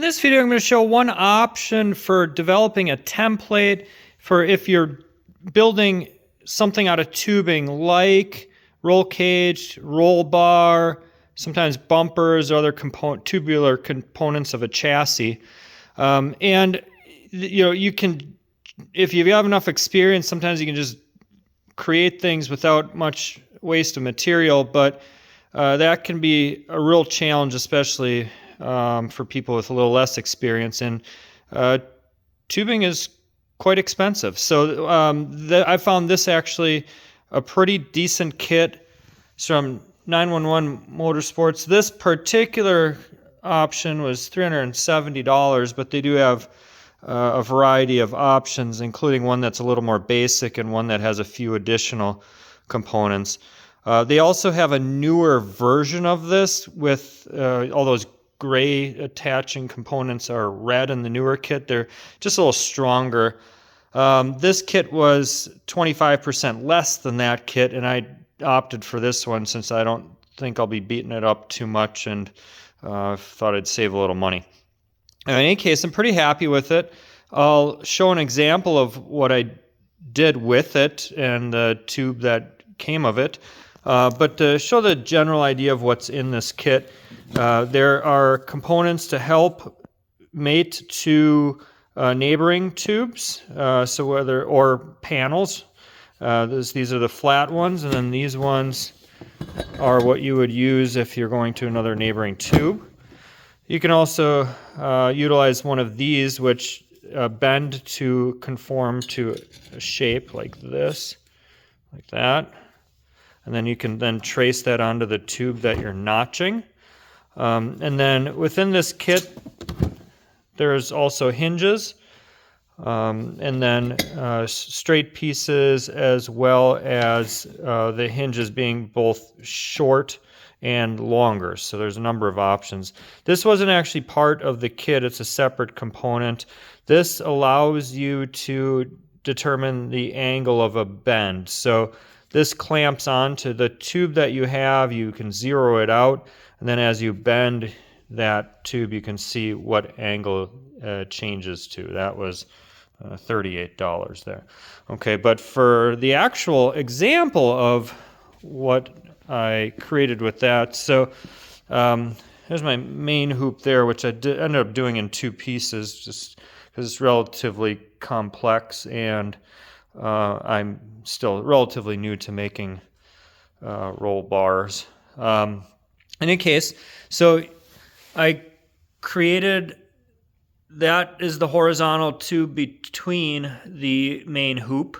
this video, I'm going to show one option for developing a template for if you're building something out of tubing like roll cage, roll bar, sometimes bumpers or other tubular components of a chassis. And you can, if you have enough experience, sometimes you can just create things without much waste of material, but that can be a real challenge, especially for people with a little less experience. And tubing is quite expensive. So I found this actually a pretty decent kit. It's from 911 Motorsports. This particular option was $370, but they do have a variety of options, including one that's a little more basic and one that has a few additional components. They also have a newer version of this with all those gray attaching components are red in the newer kit. They're just a little stronger. This kit was 25% less than that kit, and I opted for this one since I don't think I'll be beating it up too much, and thought I'd save a little money. In any case, I'm pretty happy with it. I'll show an example of what I did with it and the tube that came of it. But to show the general idea of what's in this kit, there are components to help mate to neighboring tubes, or panels. These are the flat ones, and then these ones are what you would use if you're going to another neighboring tube. You can also utilize one of these, which bend to conform to a shape like this, like that. And then you can then trace that onto the tube that you're notching. And then within this kit, there's also hinges, and then straight pieces, as well as the hinges being both short and longer. So there's a number of options. This wasn't actually part of the kit. It's a separate component. This allows you to determine the angle of a bend. So this clamps onto the tube that you have. You can zero it out, and then as you bend that tube, you can see what angle changes to. That was $38 there. Okay, but for the actual example of what I created with that, so here's my main hoop there, which I ended up doing in two pieces just because it's relatively complex, and I'm still relatively new to making roll bars. In any case, so I created, that is the horizontal tube between the main hoop,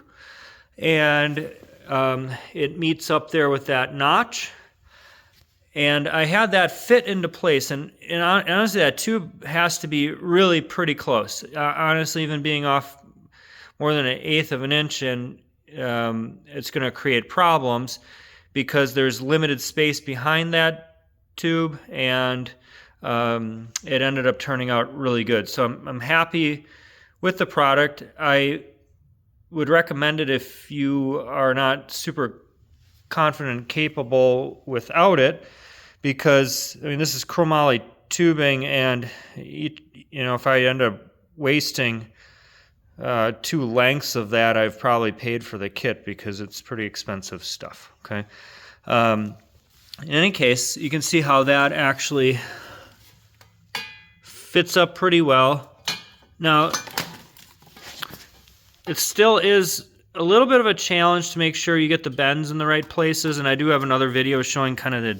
and it meets up there with that notch, and I had that fit into place, and honestly that tube has to be really pretty close. Honestly, even being off more than 1/8 of an inch, and it's going to create problems because there's limited space behind that tube, and it ended up turning out really good. So I'm happy with the product. I would recommend it if you are not super confident and capable without it, because I mean, this is chromoly tubing, and if I end up wasting 2 lengths of that, I've probably paid for the kit, because it's pretty expensive stuff. Okay. In any case, you can see how that actually fits up pretty well. Now, it still is a little bit of a challenge to make sure you get the bends in the right places, and I do have another video showing kind of the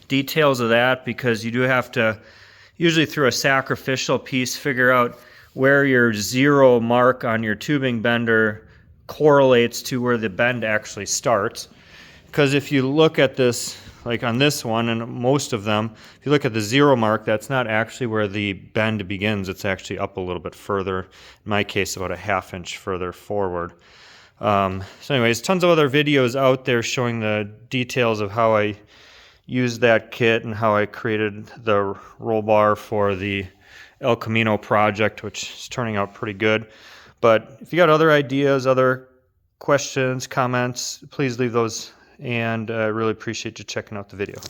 details of that, because you do have to, usually through a sacrificial piece, figure out where your zero mark on your tubing bender correlates to where the bend actually starts. Because if you look at this, like on this one and most of them, if you look at the zero mark, that's not actually where the bend begins. It's actually up a little bit further. In my case, about a 1/2 inch further forward. So anyways, tons of other videos out there showing the details of how I used that kit and how I created the roll bar for the El Camino project, which is turning out pretty good. But if you got other ideas, other questions, comments, please leave those, and I really appreciate you checking out the video.